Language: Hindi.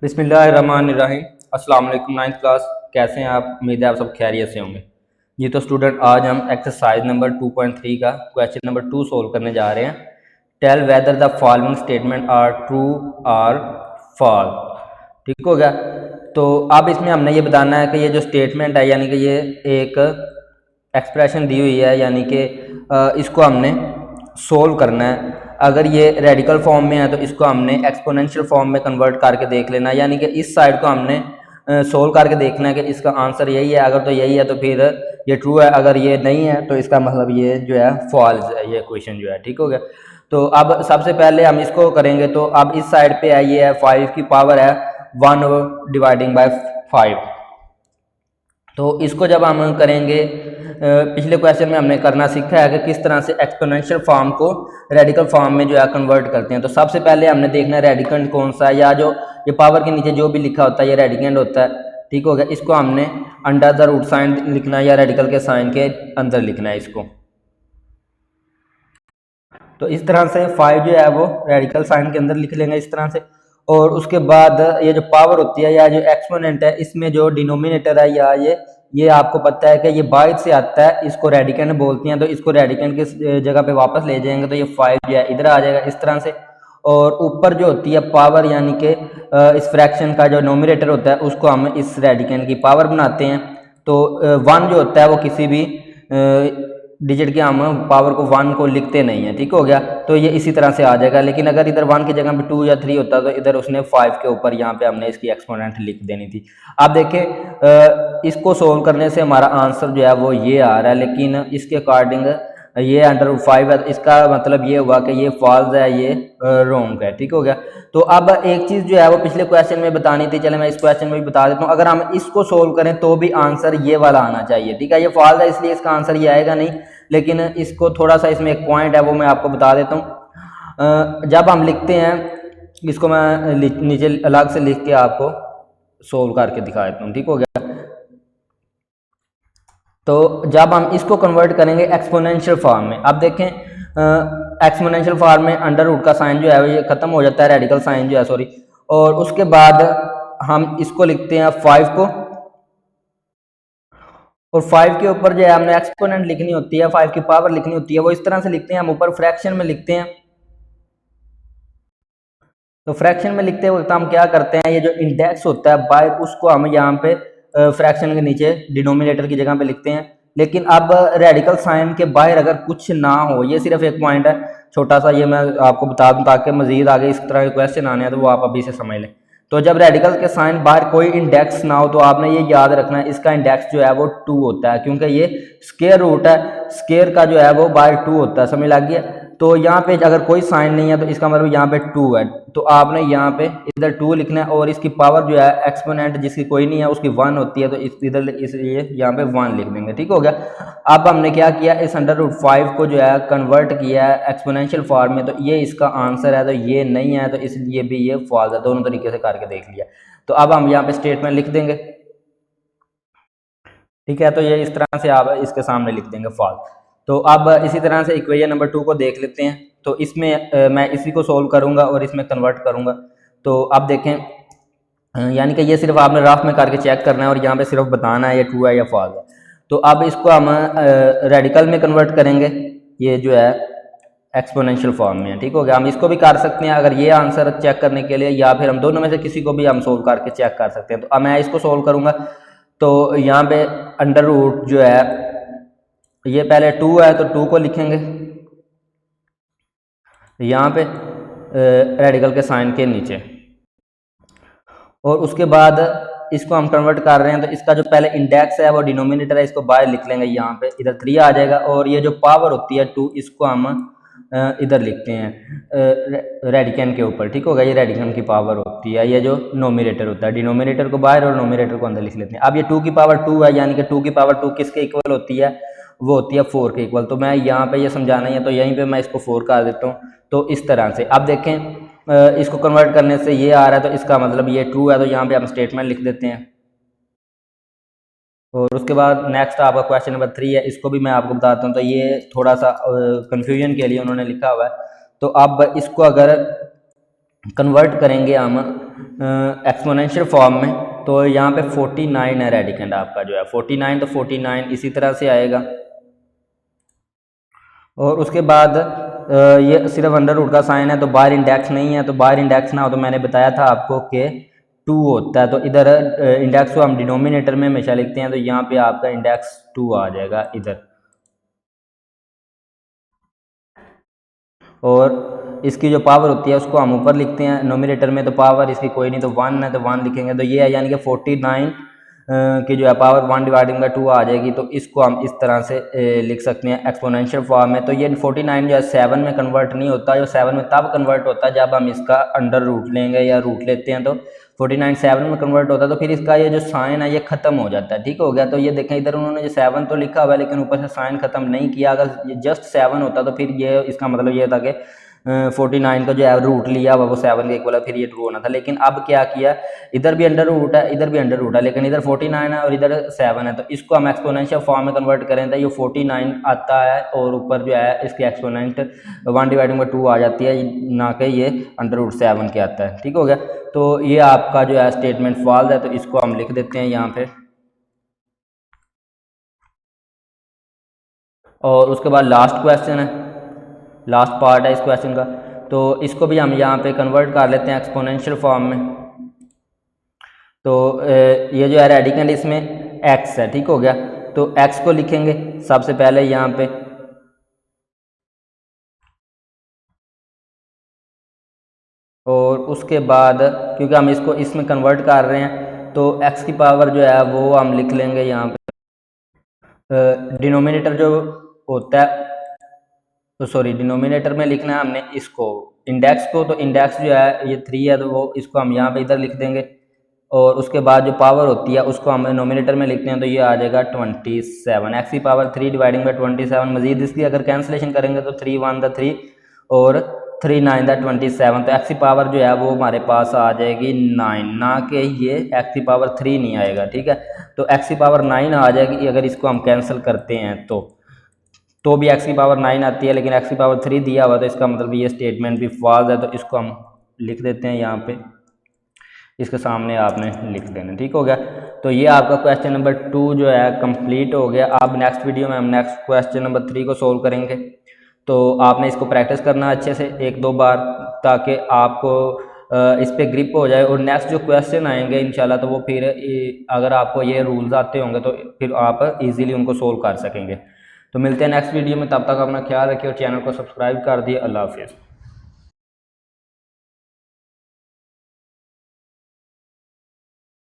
बिस्मिल्लाहिर्रहमानिर्रहीम। अस्सलाम वालेकुम। 9th क्लास, कैसे हैं आप? उम्मीद है आप सब खैरियत से होंगे। जी तो स्टूडेंट, आज हम एक्सरसाइज नंबर 2.3 का क्वेश्चन नंबर 2 सोल्व करने जा रहे हैं। Tell whether the following statement are true और फॉल्स। ठीक हो गया। तो अब इसमें हमने ये बताना है कि ये जो स्टेटमेंट है, यानी कि ये एक एक्सप्रेशन दी हुई है, यानी कि इसको हमने सोल्व करना है। अगर ये रेडिकल फॉर्म में है तो इसको हमने एक्सपोनेंशियल फॉर्म में कन्वर्ट करके देख लेना है, यानी कि इस साइड को हमने सोल्व करके देखना है कि इसका आंसर यही है। अगर तो यही है तो फिर ये ट्रू है, अगर ये नहीं है तो इसका मतलब ये जो है फॉल्स है, ये क्वेश्चन जो है। ठीक हो गया। तो अब सबसे पहले हम इसको करेंगे। तो अब इस साइड पे है, ये है 5 की पावर है 1 डिवाइडिंग बाय 5। तो इसको जब हम करेंगे, पिछले क्वेश्चन में हमने करना सीखा है कि किस तरह से एक्सपोनेंशियल फॉर्म को रेडिकल फॉर्म में जो है कन्वर्ट करते हैं। तो सबसे पहले हमने देखना है रेडिकेंड कौन सा है, या जो ये पावर के नीचे जो भी लिखा होता है ये रेडिकेंड होता है। ठीक हो गया। इसको हमने अंडर द रूट साइन लिखना है, या रेडिकल के साइन के अंदर लिखना है इसको। तो इस तरह से 5 जो है वो रेडिकल साइन के अंदर लिख लेंगे इस तरह से। और उसके बाद ये जो पावर होती है या जो एक्सपोनेंट है, इसमें जो डिनोमिनेटर है या ये आपको पता है कि ये बाइट से आता है, इसको रेडिकेंड बोलते हैं। तो इसको रेडिकेंड की जगह पे वापस ले जाएंगे तो ये 5 जो है इधर आ जाएगा इस तरह से। और ऊपर जो होती है पावर, यानी कि इस फ्रैक्शन का जो नोमिनेटर होता है उसको हम इस रेडिकेंड की पावर बनाते हैं। तो 1 जो होता है वो किसी भी डिजिट के हम पावर को 1 को लिखते नहीं है। ठीक हो गया। तो ये इसी तरह से आ जाएगा। लेकिन अगर इधर 1 की जगह पे 2 या 3 होता तो इधर उसने 5 के ऊपर यहाँ पे हमने इसकी एक्सपोनेंट लिख देनी थी। आप देखें, इसको सोल्व करने से हमारा आंसर जो है वो ये आ रहा है, लेकिन इसके अकॉर्डिंग ये अंडर रूट 5 है। इसका मतलब ये हुआ कि ये फॉल्स है, ये रॉन्ग है। ठीक हो गया। तो अब एक चीज़ जो है वो पिछले क्वेश्चन में बतानी थी, चले मैं इस क्वेश्चन में भी बता देता हूँ। अगर हम इसको सोल्व करें तो भी आंसर ये वाला आना चाहिए। ठीक है। ये फॉल्स है इसलिए इसका आंसर ये आएगा नहीं, लेकिन इसको थोड़ा सा इसमें एक पॉइंट है वो मैं आपको बता देता हूँ। जब हम लिखते हैं, इसको मैं नीचे अलग से लिख के आपको सोल्व करके दिखा देता हूँ। ठीक हो गया। तो जब हम इसको कन्वर्ट करेंगे एक्सपोनेंशियल फॉर्म में, अब देखें एक्सपोनेंशियल फॉर्म में अंडर रूट का साइन जो है ये खत्म हो जाता है, रेडिकल साइन जो है, सॉरी। और उसके बाद हम इसको लिखते हैं 5 को, और 5 के ऊपर जो है हमने एक्सपोनेंट लिखनी होती है, 5 की पावर लिखनी होती है, वो इस तरह से लिखते हैं। हम ऊपर फ्रैक्शन में लिखते हैं। तो फ्रैक्शन में लिखते वक्त हम क्या करते हैं, ये जो इंडेक्स होता है बाय, उसको हम यहाँ पे फ्रैक्शन के नीचे डिनोमिनेटर की जगह पे लिखते हैं। लेकिन अब रेडिकल साइन के बाहर अगर कुछ ना हो, ये सिर्फ एक पॉइंट है छोटा सा, ये मैं आपको बता दूं ताकि मजीद आगे इस तरह के क्वेश्चन आने हैं तो वो आप अभी से समझ लें। तो जब रेडिकल के साइन बाहर कोई इंडेक्स ना हो तो आपने ये याद रखना है, इसका इंडेक्स जो है वो 2 होता है, क्योंकि ये स्क्वायर रूट है, स्क्वायर का जो है वो बाहर 2 होता है। समझ लग गया। तो यहाँ पे अगर कोई साइन नहीं है तो इसका मतलब यहाँ पे 2 है। तो आपने यहाँ पे इधर 2 लिखना है, और इसकी पावर जो है एक्सपोनेंट जिसकी कोई नहीं है उसकी 1 होती है, तो इधर इसलिए यहाँ पे 1 लिख देंगे। ठीक हो गया। अब हमने क्या किया, इस अंडर रूट 5 को जो है कन्वर्ट किया है एक्सपोनेंशियल फॉर्म में, तो ये इसका आंसर है, तो ये नहीं है, तो इसलिए भी ये फॉल्स है। दोनों तरीके से करके देख लिया। तो अब हम यहाँ पे स्टेटमेंट लिख देंगे। ठीक है। तो ये इस तरह से आप इसके सामने लिख देंगे फॉल्स। तो अब इसी तरह से इक्वेशन नंबर 2 को देख लेते हैं। तो इसमें मैं इसी को सोल्व करूंगा और इसमें कन्वर्ट करूंगा। तो अब देखें, यानी कि ये सिर्फ आपने रफ में करके चेक करना है और यहाँ पे सिर्फ बताना है ये ट्रू है या फॉल्स है। तो अब इसको हम रेडिकल में कन्वर्ट करेंगे, ये जो है एक्सपोनेंशियल फॉर्म में है। ठीक हो गया। हम इसको भी कर सकते हैं अगर ये आंसर चेक करने के लिए, या फिर हम दोनों में से किसी को भी हम सोल्व करके चेक कर सकते हैं। तो अब मैं इसको सोल्व करूंगा। तो यहाँ पे अंडर रूट जो है ये पहले 2 है तो 2 को लिखेंगे यहाँ पे रेडिकल के साइन के नीचे, और उसके बाद इसको हम कन्वर्ट कर रहे हैं। तो इसका जो पहले इंडेक्स है वो डिनोमिनेटर है, इसको बाहर लिख लेंगे यहाँ पे, इधर 3 आ जाएगा। और ये जो पावर होती है 2, इसको हम इधर लिखते हैं रेडिकन के ऊपर। ठीक होगा। ये रेडिकन की पावर होती है, ये जो नोमिनेटर होता है, डिनोमिनेटर को बाहर और नोमिनेटर को अंदर लिख लेते हैं। अब ये 2 की पावर 2 है, यानी कि 2 की पावर 2 किसके इक्वल होती है, वो होती है 4 के इक्वल। तो मैं यहाँ पे ये समझाना है, तो यहीं पे मैं इसको 4 कर देता हूँ। तो इस तरह से अब देखें, इसको कन्वर्ट करने से ये आ रहा है, तो इसका मतलब ये ट्रू है। तो यहाँ पे हम स्टेटमेंट लिख देते हैं। और उसके बाद नेक्स्ट आपका क्वेश्चन नंबर 3 है, इसको भी मैं आपको बताता हूँ। तो ये थोड़ा सा कन्फ्यूजन के लिए उन्होंने लिखा हुआ है। तो अब इसको अगर कन्वर्ट करेंगे हम एक्सपोनेंशियल फॉर्म में, तो यहाँ पे 49 है रेडिकेंड आपका जो है 49, तो 49 इसी तरह से आएगा। और उसके बाद ये सिर्फ अंडर रूट का साइन है, तो बाहर इंडेक्स नहीं है, तो बाहर इंडेक्स ना हो तो मैंने बताया था आपको कि 2 होता है, तो इधर इंडेक्स को हम डिनोमिनेटर में हमेशा लिखते हैं, तो यहाँ पे आपका इंडेक्स 2 आ जाएगा इधर। और इसकी जो पावर होती है उसको हम ऊपर लिखते हैं नोमिनेटर में, तो पावर इसकी कोई नहीं, तो 1 है तो 1 लिखेंगे, तो ये है यानी कि 49 की जो है पावर 1 डिवाइडिंग बाई 2 आ जाएगी। तो इसको हम इस तरह से लिख सकते हैं एक्सपोनेंशियल फॉर्म में। तो ये 49 जो है 7 में कन्वर्ट नहीं होता, जो 7 में तब कन्वर्ट होता है जब हम इसका अंडर रूट लेंगे या रूट लेते हैं, तो 49 7 में कन्वर्ट होता है, तो फिर इसका ये जो साइन है ये खत्म हो जाता है। ठीक हो गया, तो ये देखें इधर उन्होंने जो 7 तो लिखा हुआ है लेकिन ऊपर से साइन खत्म नहीं किया। अगर ये जस्ट 7 होता तो फिर ये इसका मतलब ये था कि 49 का जो है रूट लिया हुआ वो 7 के इक्वल है, फिर ये ट्रू होना था। लेकिन अब क्या किया, इधर भी अंडर रूट है इधर भी अंडर रूट है, लेकिन इधर 49 है और इधर 7 है, तो इसको हम एक्सपोनेंशियल फॉर्म में कन्वर्ट करें तो ये 49 आता है और ऊपर जो है इसकी एक्सपोनेंट 1 डिवाइडिंग बाई 2 आ जाती है, ना कि ये अंडर रूट 7 के आता है। ठीक हो गया, तो ये आपका जो है स्टेटमेंट फॉल्स है, तो इसको हम लिख देते हैं यहाँ पे। और उसके बाद लास्ट क्वेश्चन है, लास्ट पार्ट है इस क्वेश्चन का, तो इसको भी हम यहाँ पे कन्वर्ट कर लेते हैं एक्सपोनेंशियल फॉर्म में। तो ये जो है रेडिकेंड इसमें x है। ठीक हो गया, तो x को लिखेंगे सबसे पहले यहाँ पे, और उसके बाद क्योंकि हम इसको इसमें कन्वर्ट कर रहे हैं तो x की पावर जो है वो हम लिख लेंगे यहाँ पे। डिनोमिनेटर जो होता है, तो सॉरी डिनोमिनेटर में लिखना है हमने इसको इंडेक्स को, तो इंडेक्स जो है ये 3 है, तो वो इसको हम यहाँ पे इधर लिख देंगे। और उसके बाद जो पावर होती है उसको हम नोमिनेटर में लिखते हैं, तो ये आ जाएगा 27, एक्स की पावर 3 डिवाइडिंग बाई 27। मजीद इसकी अगर कैंसिलेशन करेंगे तो 3 1 द 3 और 3 9 द 27, तो एक्स की पावर जो है वो हमारे पास आ जाएगी 9, ना कि ये एक्स की पावर 3 नहीं आएगा। ठीक है, तो एक्स की पावर 9 आ जाएगी अगर इसको हम कैंसिल करते हैं तो भी एक्स की पावर 9 आती है, लेकिन एक्स की पावर 3 दिया हुआ, तो इसका मतलब ये स्टेटमेंट भी फॉल्स है, तो इसको हम लिख देते हैं यहाँ पे, इसके सामने आपने लिख देना। ठीक हो गया, तो ये आपका क्वेश्चन नंबर 2 जो है कंप्लीट हो गया। अब नेक्स्ट वीडियो में हम नेक्स्ट क्वेश्चन नंबर 3 को सोल्व करेंगे, तो आपने इसको प्रैक्टिस करना अच्छे से 1-2 बार, ताकि आपको इस पे ग्रिप हो जाए, और नेक्स्ट जो क्वेश्चन आएंगे इंशाल्लाह तो वो फिर अगर आपको ये रूल्स आते होंगे तो फिर आप इजीली उनको सोल्व कर सकेंगे। तो मिलते हैं नेक्स्ट वीडियो में, तब तक अपना ख्याल रखिए और चैनल को सब्सक्राइब कर दिए। अल्लाह हाफिज़।